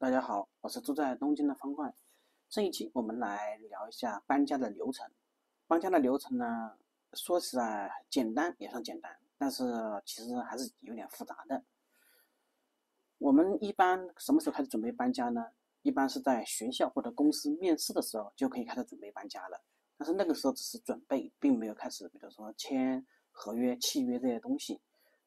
大家好，我是住在东京的方块。这一期我们来聊一下搬家的流程。搬家的流程呢，说实在简单也算简单，但是其实还是有点复杂的。我们一般什么时候开始准备搬家呢？一般是在学校或者公司面试的时候就可以开始准备搬家了。但是那个时候只是准备，并没有开始，比如说签合约、契约这些东西。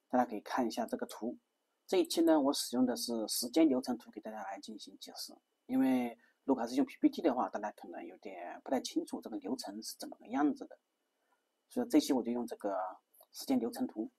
大家可以看一下这个图。这一期呢，我使用的是时间流程图给大家来进行解释。因为如果还是用 PPT 的话，大家可能有点不太清楚这个流程是怎么个样子的。所以这期我就用这个时间流程图。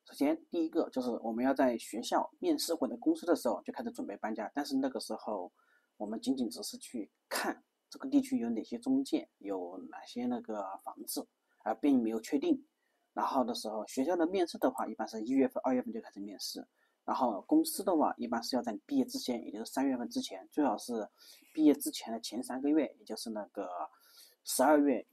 首先，第一个就是我们要在学校面试或者公司的时候就开始准备搬家，但是那个时候我们仅仅只是去看这个地区有哪些中介，有哪些那个房子，而并没有确定。然后的时候，学校的面试的话，一般是1月份、2月份就开始面试。然后公司的话，一般是要在你毕业之前，也就是3月份之前，最好是毕业之前的前3个月，也就是那个12月，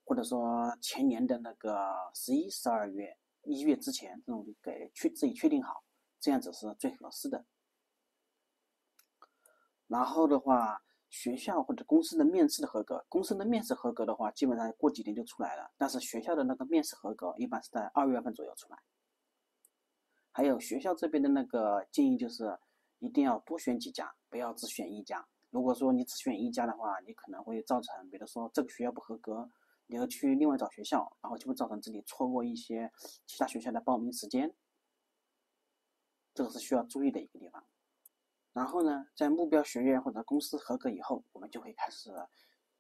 或者说前年的那个11、12月、1月之前，这种给自己确定好，这样子是最合适的。然后的话，学校或者公司的面试的合格，公司的面试合格的话，基本上过几年就出来了。但是学校的那个面试合格，一般是在2月份左右出来。还有学校这边的那个建议就是，一定要多选几家，不要只选一家。如果说你只选一家的话，你可能会造成，比如说这个学校不合格，你要去另外找学校，然后就会造成自己错过一些其他学校的报名时间，这个是需要注意的一个地方。然后呢，在目标学院或者公司合格以后，我们就会开始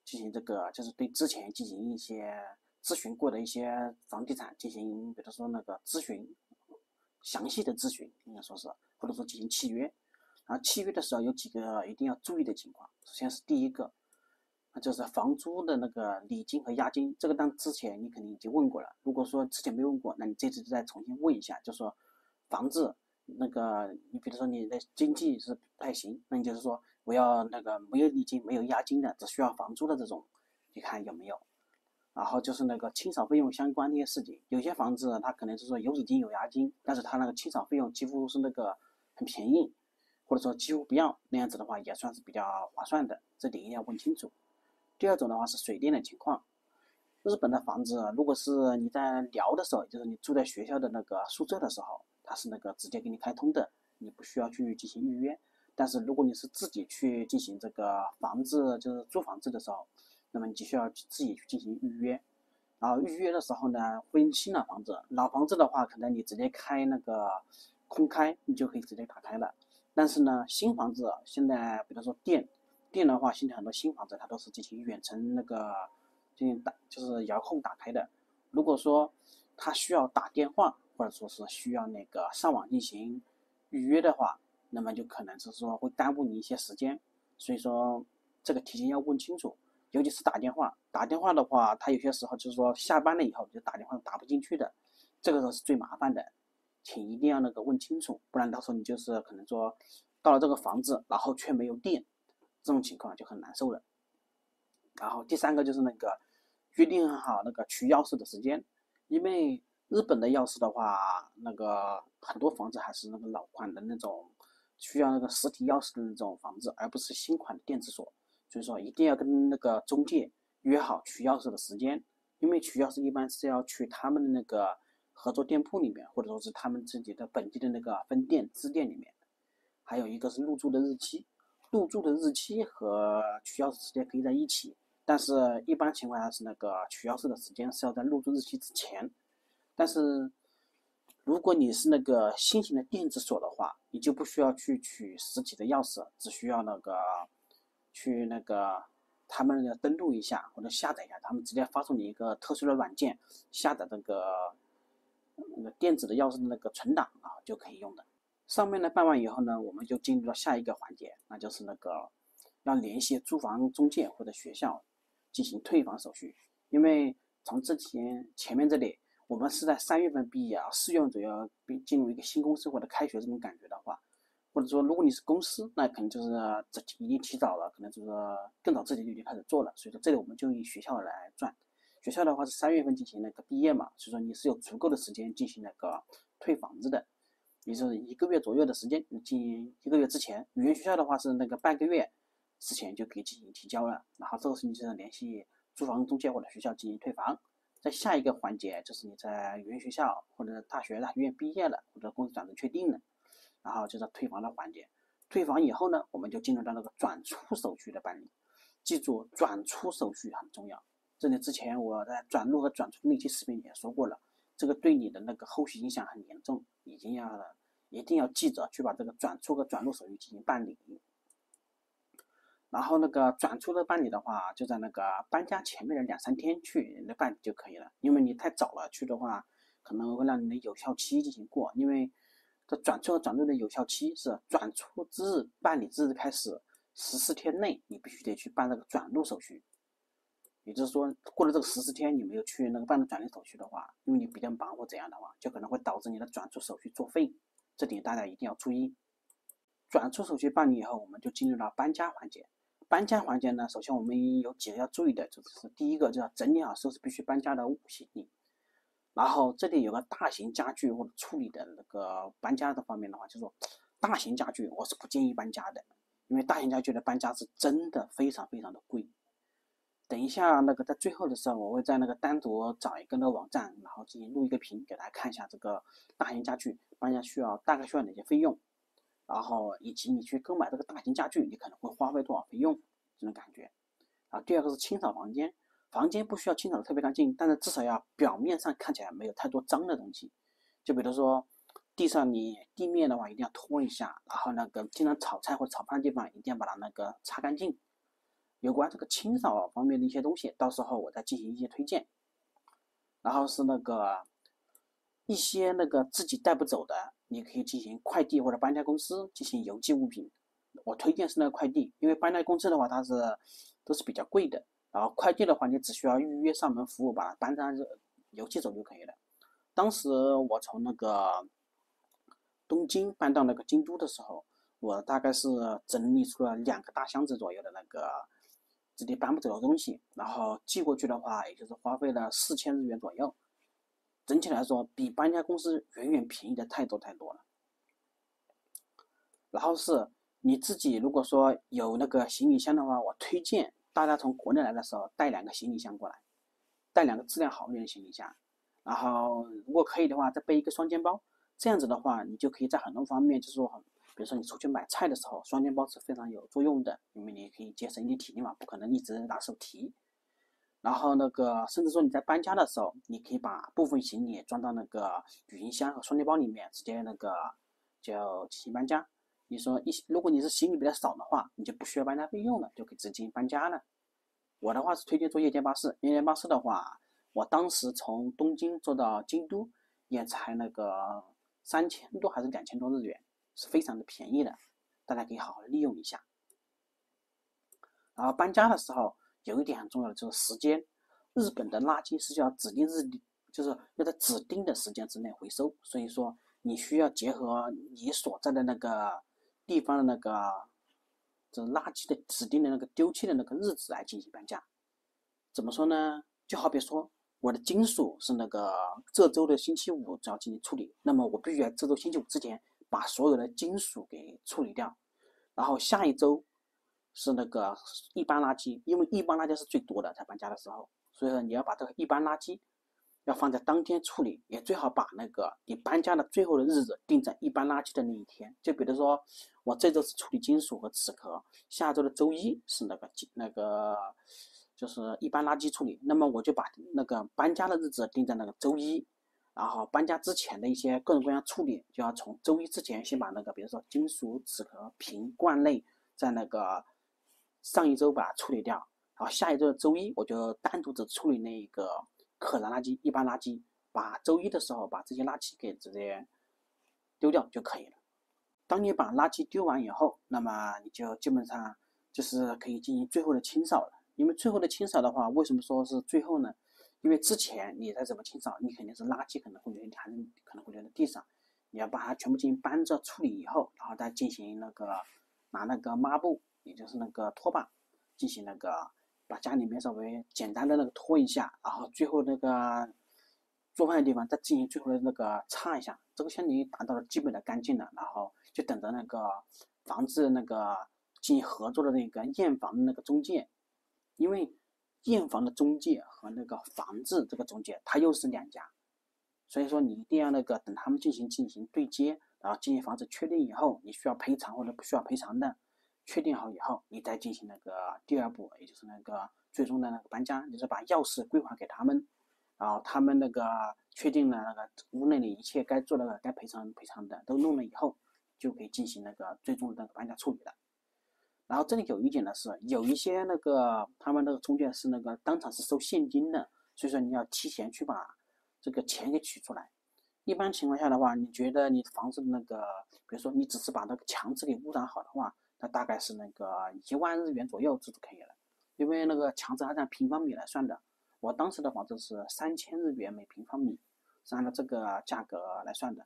进行这个，就是对之前进行一些咨询过的一些房地产进行，比如说那个咨询，详细的咨询，应该说是，或者说进行契约。然后契约的时候有几个一定要注意的情况。首先是第一个，那就是房租的那个礼金和押金，这个当之前你肯定已经问过了。如果说之前没问过，那你这次就再重新问一下，就说房子那个，你比如说你的经济是不太行，那你就是说我要那个没有礼金、没有押金的，只需要房租的这种，你看有没有？然后就是那个清扫费用相关的一些事情，有些房子它可能是说有礼金有押金，但是它那个清扫费用几乎是那个很便宜，或者说几乎不要，那样子的话也算是比较划算的，这点一定要问清楚。第二种的话是水电的情况，日本的房子如果是你在聊的时候，就是你住在学校的那个宿舍的时候，它是那个直接给你开通的，你不需要去进行预约。但是如果你是自己去进行这个房子，就是租房子的时候，那么你就需要自己去进行预约。然后预约的时候呢，分新老房子，老房子的话，可能你直接开那个空开，你就可以直接打开了。但是呢，新房子现在比如说电的话，现在很多新房子它都是进行远程那个进行就是遥控打开的。如果说它需要打电话，或者说是需要那个上网进行预约的话，那么就可能是说会耽误你一些时间。所以说这个提前要问清楚。尤其是打电话，打电话的话，他有些时候就是说下班了以后就打电话打不进去的，这个时候是最麻烦的，请一定要那个问清楚，不然到时候你就是可能说到了这个房子，然后却没有电，这种情况就很难受了。然后第三个就是那个约定好那个取钥匙的时间，因为日本的钥匙的话，那个很多房子还是那个老款的那种，需要那个实体钥匙的那种房子，而不是新款的电子锁。所以说一定要跟那个中介约好取钥匙的时间，因为取钥匙一般是要去他们的那个合作店铺里面，或者说是他们自己的本地的那个分店支店里面。还有一个是入住的日期，入住的日期和取钥匙时间可以在一起，但是一般情况下是那个取钥匙的时间是要在入住日期之前。但是如果你是那个新型的电子锁的话，你就不需要去取实体的钥匙，只需要那个去那个他们的登录一下或者下载一下，他们直接发送你一个特殊的软件，下载那个电子的钥匙的那个存档啊，就可以用的。上面呢办完以后呢，我们就进入到下一个环节，那就是那个要联系租房中介或者学校进行退房手续。因为从前面这里，我们是在3月份毕业啊，4月份左右进入一个新公司或者开学这种感觉的话，或者说如果你是公司，那可能就是已经提早了，可能就是更早自己就已经开始做了。所以说这里我们就以学校来转，学校的话是3月份进行那个毕业嘛，所以说你是有足够的时间进行那个退房子的。也就是1个月左右的时间，你进行1个月之前，语言学校的话是那个半个月之前就可以进行提交了，然后这个时候你就联系租房中介或者学校进行退房。在下一个环节就是你在语言学校或者大学院毕业了，或者公司转正确定了，然后就是退房的环节。退房以后呢，我们就进入到那个转出手续的办理。记住，转出手续很重要。这里之前我在转入和转出那期视频也说过了，这个对你的那个后续影响很严重，一定要记着去把这个转出和转入手续进行办理。然后那个转出的办理的话，就在那个搬家前面的2、3天去办理就可以了。因为你太早了去的话，可能会让你的有效期进行过。因为这转出和转入的有效期是转出之日办理之日开始14天内，你必须得去办那个转入手续。也就是说，过了这个14天，你没有去那个办的转入手续的话，因为你比较忙或怎样的话，就可能会导致你的转出手续作废。这点大家一定要注意。转出手续办理以后，我们就进入到搬家环节。搬家环节呢，首先我们有几个要注意的，就是第一个就要整理好收拾必须搬家的行李。然后这里有个大型家具或者处理的那个搬家的方面的话，就是说大型家具我是不建议搬家的，因为大型家具的搬家是真的非常非常的贵。等一下那个在最后的时候，我会在那个单独找一个那个网站，然后进行录一个屏给大家看一下这个大型家具搬家大概需要哪些费用。然后以及你去购买这个大型家具，你可能会花费多少费用，这种感觉。第二个是清扫房间，房间不需要清扫的特别干净，但是至少要表面上看起来没有太多脏的东西。就比如说地面的话一定要拖一下，然后那个经常炒菜或者炒饭的地方一定要把它那个擦干净。有关这个清扫方面的一些东西，到时候我再进行一些推荐。然后是那个一些那个自己带不走的，你可以进行快递或者搬家公司进行邮寄物品。我推荐是那个快递，因为搬家公司的话都是比较贵的，然后快递的话你只需要预约上门服务，把它搬上邮寄走就可以了。当时我从那个东京搬到那个京都的时候，我大概是整理出了2个大箱子左右的那个自己搬不走的东西，然后寄过去的话，也就是花费了4000日元左右。整体来说，比搬家公司远远便宜的太多太多了。然后是你自己如果说有那个行李箱的话，我推荐大家从国内来的时候带2个行李箱过来，带2个质量好一点的行李箱，然后如果可以的话，再背一个双肩包。这样子的话，你就可以在很多方面，就是说，比如说你出去买菜的时候，双肩包是非常有作用的，因为你可以节省一点体力嘛，不可能一直拿手提。然后那个，甚至说你在搬家的时候，你可以把部分行李装到那个语音箱和双肩包里面，直接那个就进行搬家。你说如果你是行李比较少的话，你就不需要搬家费用了，就可以直接进行搬家了。我的话是推荐坐夜间巴士，夜间巴士的话，我当时从东京坐到京都，也才那个3000多还是2000多日元，是非常的便宜的，大家可以好好利用一下。然后搬家的时候，有一点很重要的就是时间，日本的垃圾是要指定就是要在指定的时间之内回收，所以说你需要结合你所在的那个地方的那个这垃圾的指定的那个丢弃的那个日子来进行搬家。怎么说呢？就好比说我的金属是那个这周的星期五就要进行处理，那么我必须在这周星期五之前把所有的金属给处理掉，然后下一周是那个一般垃圾，因为一般垃圾是最多的，在搬家的时候，所以说你要把这个一般垃圾要放在当天处理，也最好把那个你搬家的最后的日子定在一般垃圾的那一天。就比如说我这周是处理金属和纸壳，下周的周一是那个就是一般垃圾处理，那么我就把那个搬家的日子定在那个周一，然后搬家之前的一些各种各样处理就要从周一之前先把那个比如说金属、纸壳、瓶、罐类在那个上一周把它处理掉，然后下一周的周一我就单独只处理那个可燃垃圾、一般垃圾，把周一的时候把这些垃圾给直接丢掉就可以了。当你把垃圾丢完以后，那么你就基本上就是可以进行最后的清扫了。因为最后的清扫的话，为什么说是最后呢？因为之前你再怎么清扫，你肯定是垃圾可能会留在地上，你要把它全部进行搬着处理以后，然后再进行拿那个抹布，也就是那个拖把，进行把家里面稍微简单的拖一下，然后最后做饭的地方再进行最后的那个擦一下，这个相当于达到了基本的干净了，然后就等着那个房子那个进行合作的那个验房的那个中介，因为验房的中介和那个房子这个中介它又是两家，所以说你一定要那个等他们进行对接，然后进行房子确定以后，你需要赔偿或者不需要赔偿的，确定好以后，你再进行那个第二步，也就是那个最终的那个搬家，就是把钥匙归还给他们。然后他们那个确定了那个屋内的一切该做的、该赔偿的都弄了以后，就可以进行那个最终的那个搬家处理了。然后这里有一点呢是，有一些那个他们那个中介是那个当场是收现金的，所以说你要提前去把这个钱给取出来。一般情况下的话，你觉得你房子的那个，比如说你只是把那个墙纸给污染好的话，那大概是那个1万日元左右这就可以了，因为那个墙纸它是按平方米来算的。我当时的房子是3000日元每平方米，是按照这个价格来算的。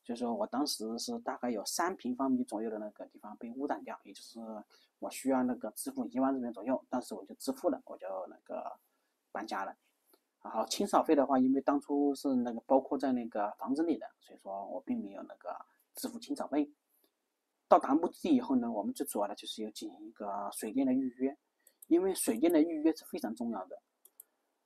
就是说我当时是大概有3平方米左右的那个地方被污染掉，也就是我需要那个支付1万日元左右，但是我就支付了，我就那个搬家了。然后清扫费的话，因为当初是那个包括在那个房子里的，所以说我并没有那个支付清扫费。到达目的地以后呢，我们最主要的就是要进行一个水电的预约，因为水电的预约是非常重要的。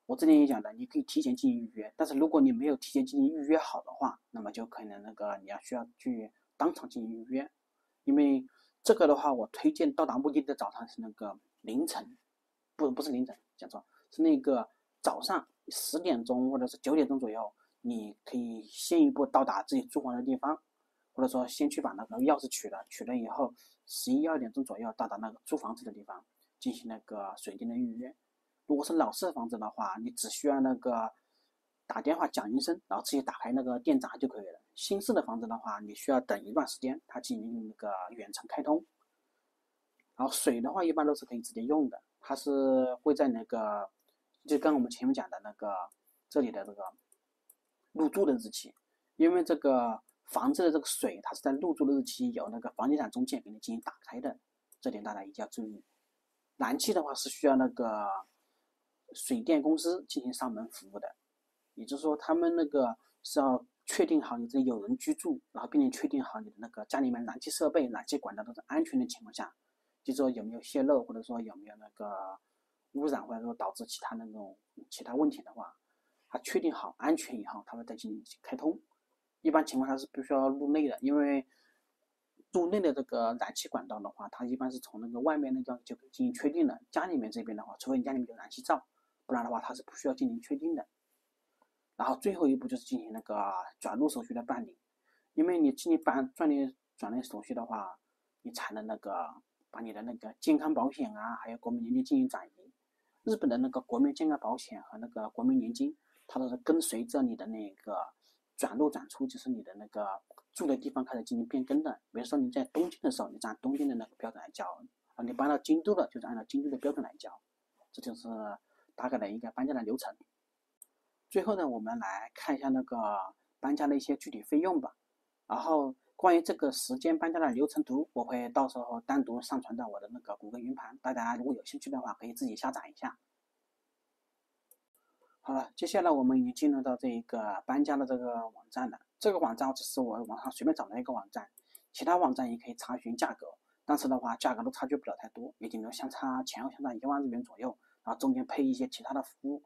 我之前也讲的，你可以提前进行预约，但是如果你没有提前进行预约好的话，那么就可能那个你需要去当场进行预约。因为这个的话，我推荐到达目的地的早上是那个凌晨，不是凌晨，讲错，是那个早上10点钟或者是9点钟左右，你可以先一步到达自己租房的地方，或者说先去把那个钥匙取了以后，11、2点钟左右到达那个租房子的地方进行那个水电的预约。如果是老式房子的话，你只需要那个打电话讲一声，然后直接打开那个电闸就可以了。新式的房子的话，你需要等一段时间，它进行那个远程开通。然后水的话，一般都是可以直接用的，它是会在那个，就跟我们前面讲的那个这里的这个入住的日期，因为这个房子的这个水，它是在入住的日期由那个房地产中介给你进行打开的，这点大家一定要注意。燃气的话是需要那个水电公司进行上门服务的，也就是说他们那个是要确定好你这里有人居住，然后并且确定好你的那个家里面燃气设备、燃气管道都是安全的情况下，就说有没有泄漏，或者说有没有那个污染，或者说导致其他那种其他问题的话，他确定好安全以后，他们再进行开通。一般情况下是必须要入内的，因为入内的这个燃气管道的话，它一般是从那个外面那个就进行确定了。家里面这边的话，除非你家里面有燃气灶，不然的话它是不需要进行确定的。然后最后一步就是进行那个转入手续的办理，因为你进行转内手续的话，你才能那个把你的那个健康保险啊，还有国民年金进行转移。日本的那个国民健康保险和那个国民年金，它都是跟随着你的那个转入转出，就是你的那个住的地方开始进行变更的。比如说你在东京的时候，你按东京的那个标准来交啊，你搬到京都了，就是按照京都的标准来交。这就是大概的一个搬家的流程。最后呢，我们来看一下那个搬家的一些具体费用吧。然后关于这个时间搬家的流程图，我会到时候单独上传到我的那个谷歌云盘，大家如果有兴趣的话，可以自己下载一下。好了，接下来我们已经进入到这一个搬家的这个网站了。这个网站只是我网上随便找的一个网站，其他网站也可以查询价格，但是的话价格都差距不了太多，也顶多前后相差1万日元左右，然后中间配一些其他的服务。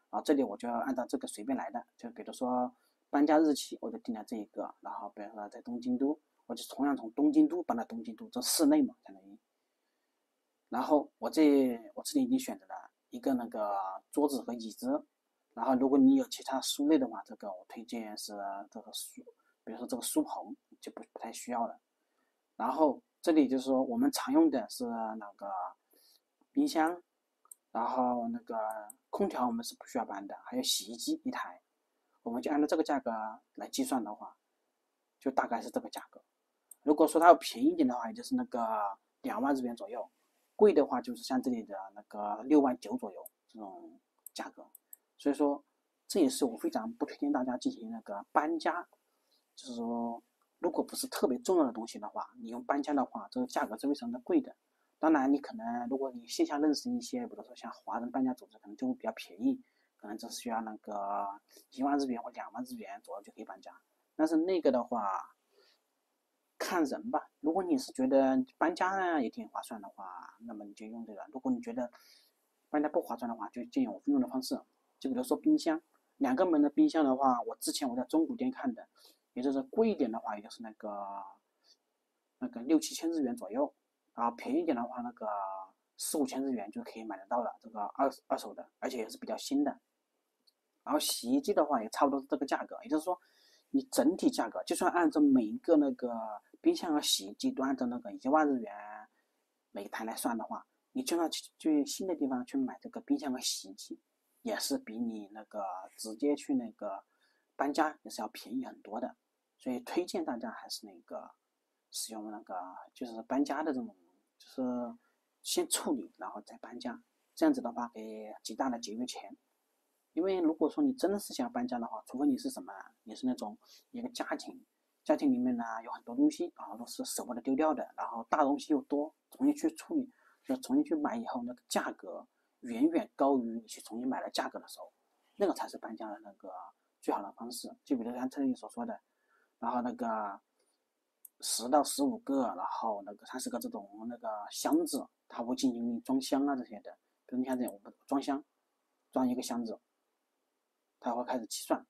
啊，这里我就按照这个随便来的，就比如说搬家日期，我就定了这一个，然后比如说在东京都，我就同样从东京都搬到东京都，这室内嘛，相当于。然后我这里已经选择了一个那个桌子和椅子，然后如果你有其他书类的话，这个我推荐是这个书，比如说这个书棚就不太需要了。然后这里就是说我们常用的是那个冰箱，然后那个空调我们是不需要搬的，还有洗衣机一台，我们就按照这个价格来计算的话，就大概是这个价格。如果说它要便宜一点的话，也就是那个2万日元左右，贵的话就是像这里的那个6万9左右这种价格。所以说，这也是我非常不推荐大家进行那个搬家，就是说，如果不是特别重要的东西的话，你用搬家的话，这个价格是非常的贵的。当然，你可能如果你线下认识一些，比如说像华人搬家组织，可能就会比较便宜。可能只需要那个1万日元或2万日元左右就可以搬家。但是那个的话，看人吧。如果你是觉得搬家呢也挺划算的话，那么你就用这个；如果你觉得搬家不划算的话，就建议我用的方式。就比如说冰箱，2个门的冰箱的话，之前我在中古店看的，也就是贵一点的话，也就是那个6、7千日元左右，然后便宜一点的话，那个4、5千日元就可以买得到了，这个二手的，而且也是比较新的。然后洗衣机的话也差不多是这个价格，也就是说，你整体价格就算按照每一个那个冰箱和洗衣机都按照那个1万日元每台来算的话，你就算去新的地方去买这个冰箱和洗衣机，也是比你那个直接去那个搬家也是要便宜很多的。所以推荐大家还是那个使用那个就是搬家的这种，就是先处理然后再搬家，这样子的话可以极大的节约钱。因为如果说你真的是想搬家的话，除非你是什么，你是那种一个家庭里面呢有很多东西，然后都是舍不得丢掉的，然后大东西又多，重新去处理，就重新去买以后，那个价格远远高于你去重新买的价格的时候，那个才是搬家的那个最好的方式。就比如像这里所说的，然后那个10到15个，然后那个30个这种那个箱子，它会进行装箱啊这些的。比如你看这种装箱，装一个箱子，它会开始计算，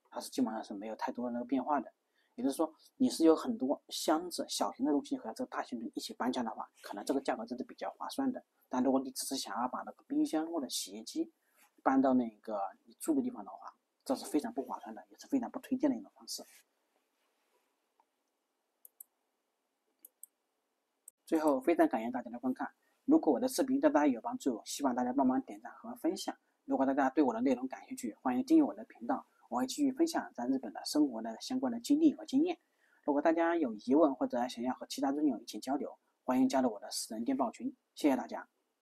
它是基本上是没有太多的那个变化的。也就是说，你是有很多箱子小型的东西和这个大型的一起搬家的话，可能这个价格真的比较划算的。但如果你只是想要把那个冰箱或者洗衣机搬到那个你住的地方的话，这是非常不划算的，也是非常不推荐的一种方式。最后，非常感谢大家的观看。如果我的视频对大家有帮助，希望大家帮忙点赞和分享。如果大家对我的内容感兴趣，欢迎订阅我的频道，我会继续分享在日本的生活的相关的经历和经验。如果大家有疑问或者想要和其他尊友一起交流，欢迎加入我的私人电报群。谢谢大家。